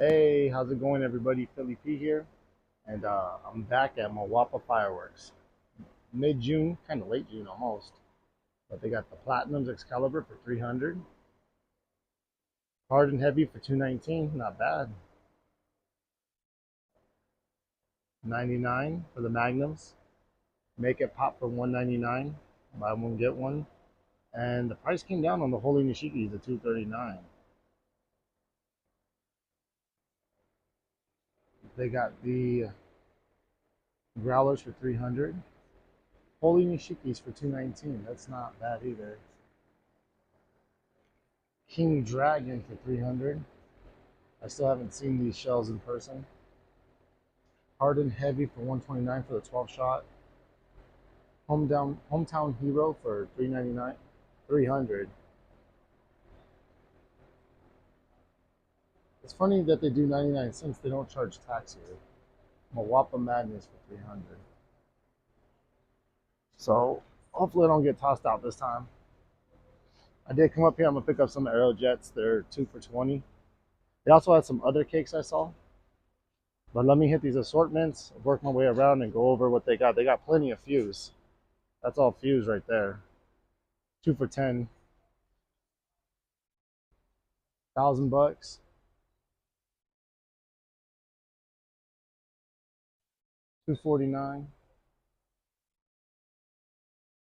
Hey, how's it going, everybody? Philly P here, and I'm back at Moapa fireworks. Mid-June, kind of late June almost, but they got the Platinums Excalibur for 300, hard and heavy for 219, not bad. 99 for the Magnums, make it pop for 199, buy one get one, and the price came down on the Holy Nishiki to 239. They got the Growlers for 300, Holy Nishikis for 219. That's not bad either. King Dragon for 300. I still haven't seen these shells in person. Hard and Heavy for 129 for the 12 shot. Hometown Hero for 399. 300. It's funny that they do 99 cents. They don't charge tax here. Moapa Madness for 300. So hopefully I don't get tossed out this time. I did come up here. I'm gonna pick up some Aerojets. They're 2 for 20. They also had some other cakes I saw. But let me hit these assortments, work my way around, and go over what they got. They got plenty of fuse. That's all fuse right there. 2 for 10. $1,000. 249.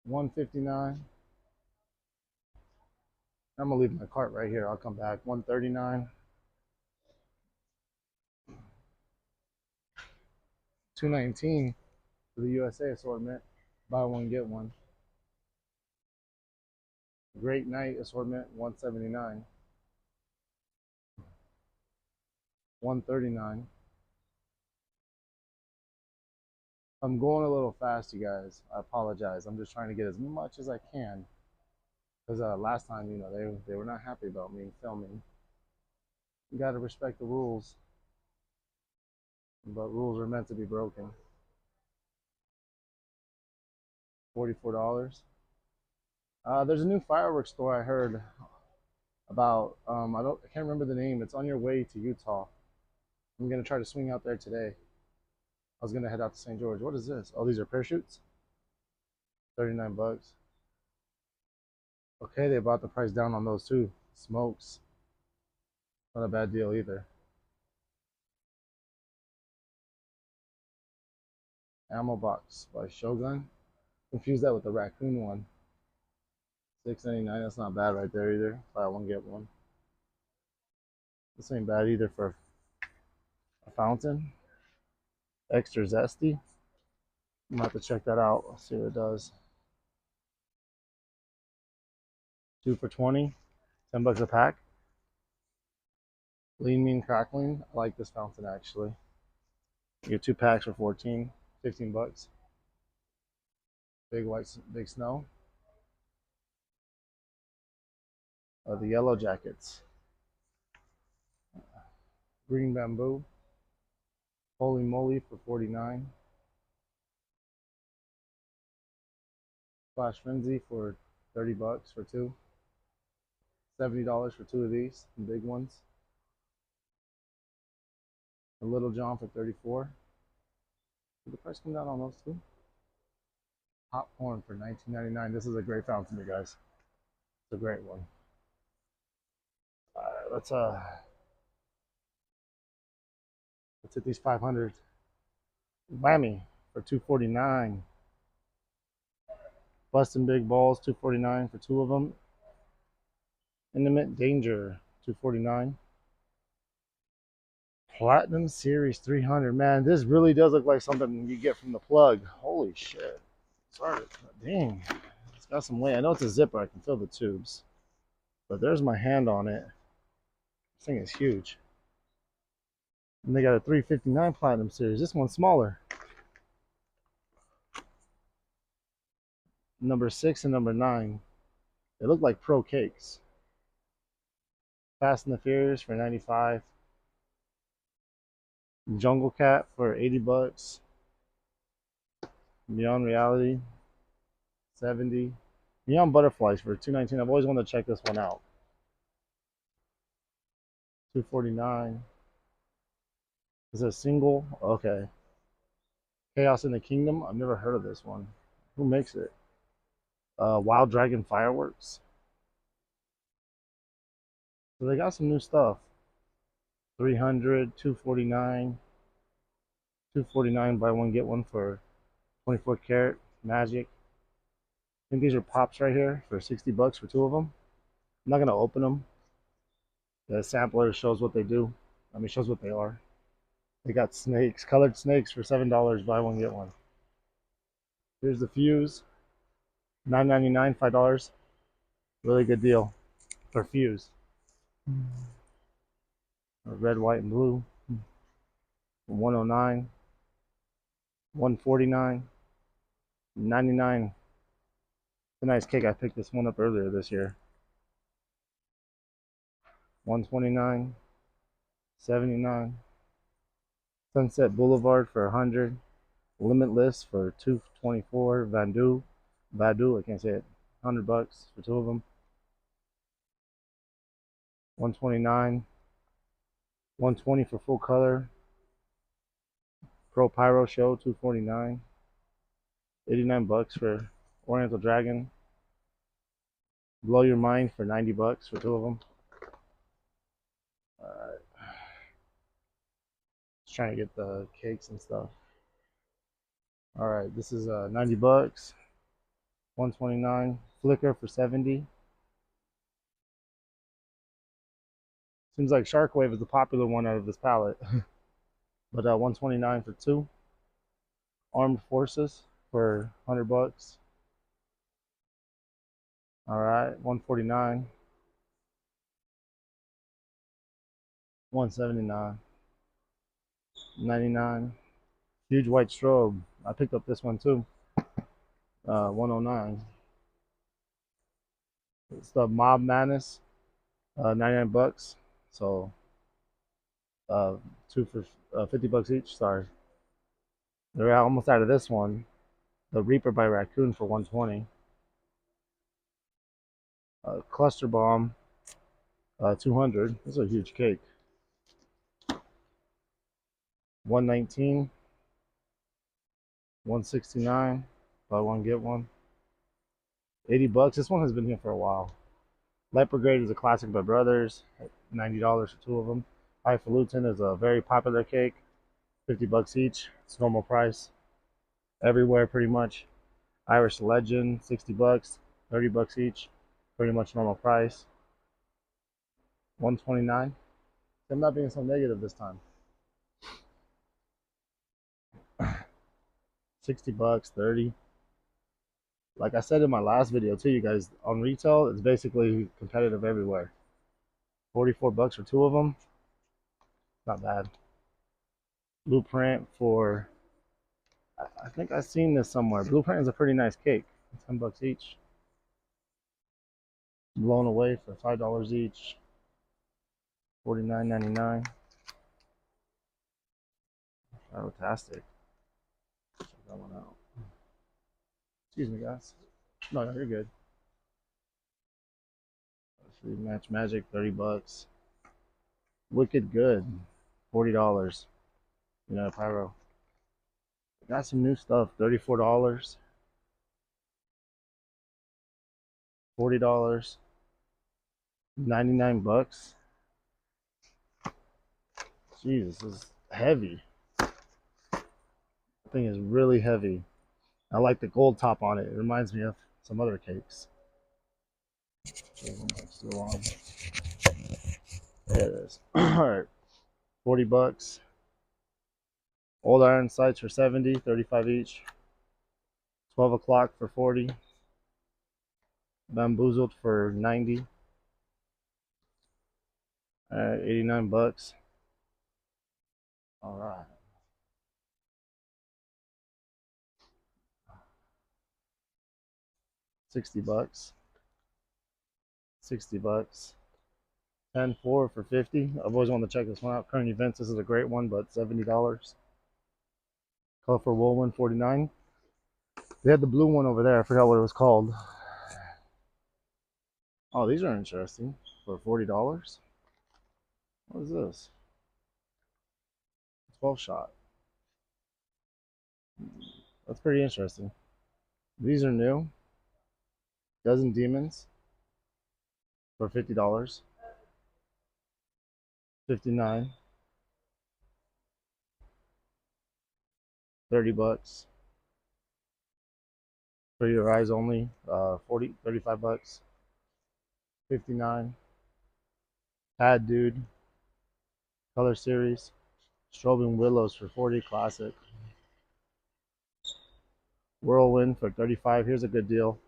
159. I'm gonna leave my cart right here. I'll come back. 139. 219 for the USA assortment. Buy one get one. Great Night assortment. 179. 139. I'm going a little fast, you guys. I apologize. I'm just trying to get as much as I can. Because last time, they were not happy about me filming. You got to respect the rules. But rules are meant to be broken. $44. There's a new fireworks store I heard about. I can't remember the name. It's on your way to Utah. I'm gonna try to swing out there today. I was gonna head out to St. George. What is this? Oh, these are parachutes. 39 bucks. Okay, they brought the price down on those too. Smokes. Not a bad deal either. Ammo box by Shogun. Confuse that with the raccoon one. $6.99. That's not bad right there either. Buy one get one. This ain't bad either for a fountain. Extra zesty. I'm gonna have to check that out. Let's see what it does. 2 for 20. 10 bucks a pack. Lean Mean Crackling. I like this fountain actually. You get 2 packs for 14. 15 bucks. Big snow. The Yellow Jackets. Green Bamboo. Holy Moly for 49. Flash Frenzy for 30 bucks for 2. $70 for 2 of these, the big ones. A Little John for 34. Did the price come down on those too? Popcorn for 19.99. This is a great fountain, you guys. It's a great one. All right, let's hit these 500. Whammy for 249. Bustin' Big Balls 249 for 2 of them. Intimate Danger 249. Platinum Series 300. Man, this really does look like something you get from the plug. Holy shit. Sorry. Dang. It's got some weight. I know it's a zipper. I can feel the tubes. But there's my hand on it. This thing is huge. And they got a 359 Platinum Series. This one's smaller. Number 6 and number 9. They look like pro cakes. Fast and the Furious for 95. Jungle Cat for 80 bucks. Beyond Reality 70. Beyond Butterflies for 219. I've always wanted to check this one out. 249. Is it a single? Okay. Chaos in the Kingdom. I've never heard of this one. Who makes it? Wild Dragon Fireworks. So they got some new stuff. 300, 249, 249 buy one get one for 24 karat magic. I think these are pops right here for 60 bucks for two of them. I'm not gonna open them. The sampler shows what they do. I mean, shows what they are. They got snakes, colored snakes for $7. Buy one get one. Here's the fuse, $9.99, $5. Really good deal for fuse. Red, white, and blue. 109, 149, 99. It's a nice cake. I picked this one up earlier this year. 129, 79. Sunset Boulevard for 100. Limitless for 224. Vadu, I can't say it. 100 bucks for two of them. 129. 120 for full color. Pro Pyro Show 249. 89 bucks for Oriental Dragon. Blow Your Mind for 90 bucks for two of them. Alright. Just trying to get the cakes and stuff. Alright, this is 90 bucks. 129. Flicker for 70. Seems like Sharkwave is the popular one out of this palette. But 129 for two. Armed Forces for 100 bucks. Alright, 149. 179. 99. Huge white strobe. I picked up this one too. 109. It's the Mob Madness. 99 bucks. So two for 50 bucks each. Sorry. They're almost out of this one. The Reaper by Raccoon for 120. Cluster Bomb 200. This is a huge cake. 119. 169. Buy one get one. 80 bucks. This one has been here for a while. Light Brigade is a classic by Brothers. $90 for two of them. Highfalutin is a very popular cake. 50 bucks each. It's normal price. Everywhere pretty much. Irish Legend, 60 bucks. 30 bucks each. Pretty much normal price. 129. I'm not being so negative this time. 60 bucks, 30. Like I said in my last video too, you guys, on retail, it's basically competitive everywhere. 44 bucks for two of them. Not bad. Blueprint for, I think I've seen this somewhere. Blueprint is a pretty nice cake. 10 bucks each. Blown Away for $5 each. $49.99. Fantastic. Check that one out. Excuse me, guys. No, you're good. Free Match Magic, 30 bucks. Wicked Good, $40. You know, Pyro. Got some new stuff, $34. $40. 99 bucks. Jesus, this is heavy. The thing is really heavy. I like the gold top on it. It reminds me of some other cakes. Still on. There it is. Alright. 40 bucks. Old Iron Sights for 70, 35 each. 12 o'clock for 40. Bamboozled for 90. 89 bucks. Alright. $60. 60 bucks. 10-4 for 50. I've always wanted to check this one out. Current events, this is a great one, but $70. Colorful Whirlwind, 49. They had the blue one over there. I forgot what it was called. Oh, these are interesting. For $40. What is this? 12 shot. That's pretty interesting. These are new. Dozen Demons for $50. 59. 30 bucks. For your eyes only. 35 bucks. 59. Pad Dude. Color Series. Strobing Willows for 40. Classic. Whirlwind for 35. Here's a good deal.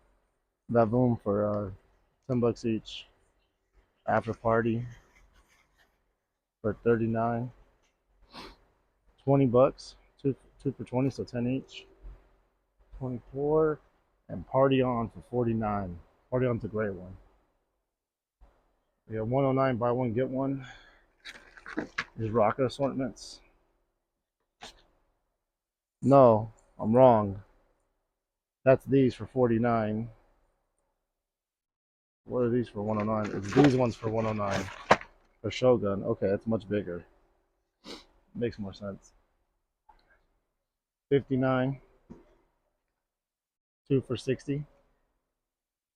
Vavoom for 10 bucks each. After Party for 39. 20 bucks. Two for 20, so 10 each. 24. And Party On for 49. Party On's a great one. We have 109, buy one, get one. These rocket assortments. No, I'm wrong. That's these for 49. What are these for 109? It's these ones for 109. For Shogun. Okay, that's much bigger. Makes more sense. 59. 2 for 60.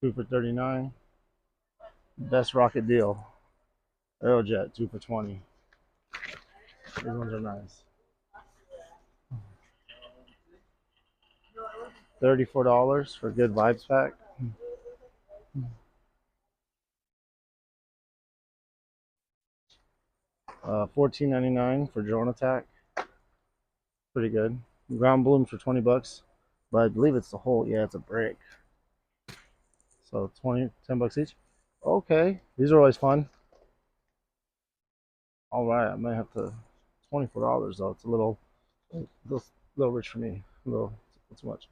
2 for 39. Best rocket deal. Aerojet, 2 for 20. These ones are nice. $34 for Good Vibes pack. $14.99 for Drone Attack. Pretty good. Ground Balloons for 20 bucks. But I believe it's the whole, yeah, it's a brick. So 10 bucks each. Okay, these are always fun. All right, I might have to, $24 though. It's a little rich for me. A little too much.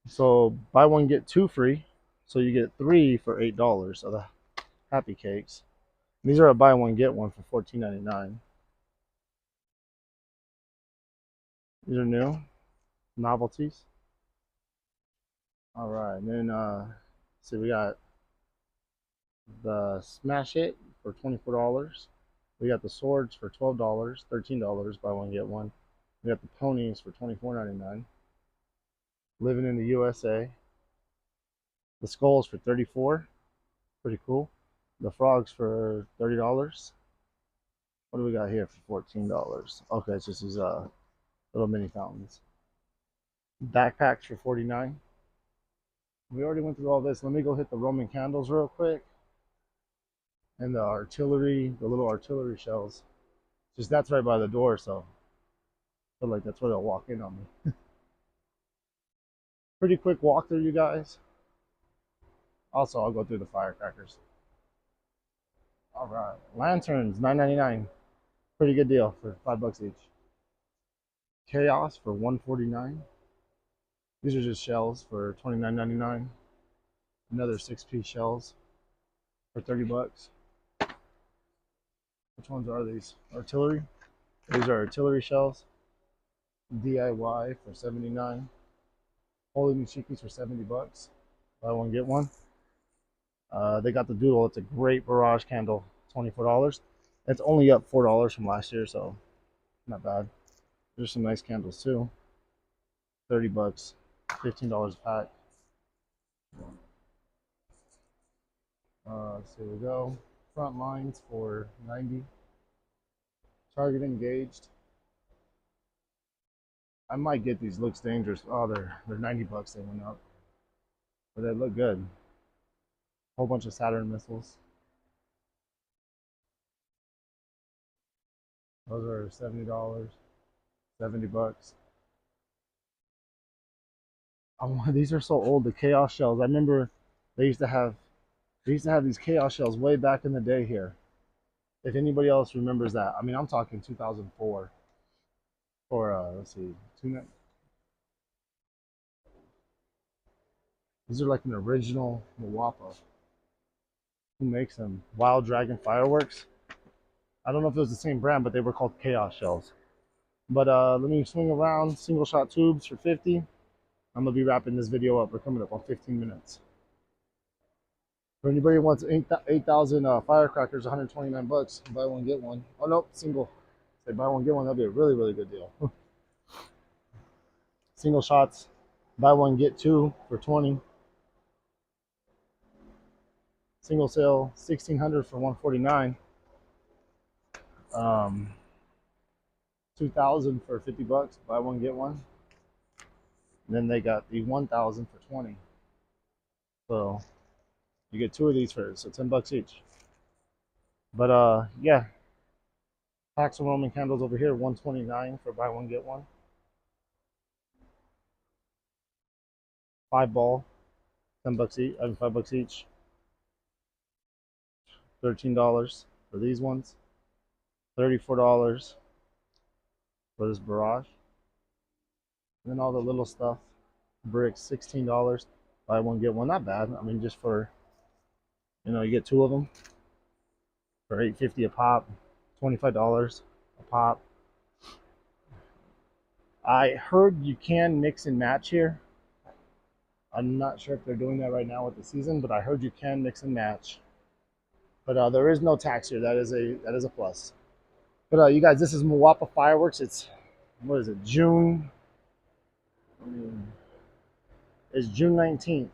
So buy one get two free. So you get 3 for $8 of the Happy Cakes. These are a buy one get one for $14.99. These are new novelties. All right, and then see, we got the Smash It for $24. We got the swords for $12, $13 buy one get one. We got the ponies for $24.99. Living in the USA. The skulls for $34. Pretty cool. The frogs for $30. What do we got here for $14? Okay, it's just these little mini fountains. Backpacks for $49. We already went through all this. Let me go hit the Roman candles real quick. And the artillery, the little artillery shells. Just that's right by the door, so I feel like that's where they'll walk in on me. Pretty quick walkthrough, you guys. Also, I'll go through the firecrackers. All right, lanterns, $9.99. Pretty good deal for 5 bucks each. Chaos for $149. These are just shells for $29.99. Another 6-piece shells for 30 bucks. Which ones are these? Artillery. These are artillery shells. DIY for $79. Holy Nishikis for 70 bucks. Buy one get one. They got the doodle. It's a great barrage candle. $24. It's only up $4 from last year, so not bad. There's some nice candles too. 30 bucks. $15 a pack. So we go. Front lines for 90. Target engaged. I might get these. Looks dangerous. Oh, they're 90 bucks. They went up, but they look good. Whole bunch of Saturn missiles. Those are $70. 70 bucks. Oh, these are so old. The chaos shells. I remember they used to have these chaos shells way back in the day here. If anybody else remembers that, I mean, I'm talking 2004. Or let's see, these are like an original Moapa. Who makes them? Wild Dragon Fireworks. I don't know if it was the same brand, but they were called chaos shells. But let me swing around. Single shot tubes for 50. I'm gonna be wrapping this video up. We're coming up on 15 minutes. For anybody who wants 8,000 firecrackers, 129 bucks. Buy one get one. Oh no, single Say buy one get one, that'll be a really really good deal. Single shots, buy one get two for 20. Single sale 1,600 for 149. 2,000 for 50 bucks. Buy one get one. And then they got the 1,000 for 20. So you get two of these for so 10 bucks each. But yeah, packs of Roman candles over here 129 for buy one get one. 5 ball, 10 bucks each. I mean 5 bucks each. $13 for these ones. $34 for this barrage. And then all the little stuff. Bricks, $16. Buy one get one. Not bad. I mean, just for, you know, you get two of them for $8.50 a pop, $25 a pop. I heard you can mix and match here. I'm not sure if they're doing that right now with the season, but I heard you can mix and match. But there is no tax here. That is a plus. But you guys, this is Moapa fireworks. It's what is it? June. It's June 19th.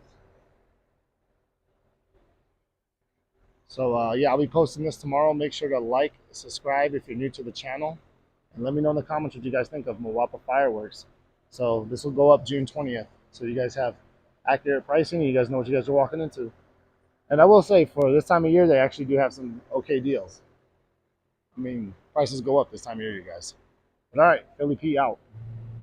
So yeah, I'll be posting this tomorrow. Make sure to like, subscribe if you're new to the channel, and let me know in the comments what you guys think of Moapa fireworks. So this will go up June 20th. So you guys have accurate pricing. You guys know what you guys are walking into. And I will say, for this time of year, they actually do have some okay deals. I mean, prices go up this time of year, you guys. But all right, Philly P out.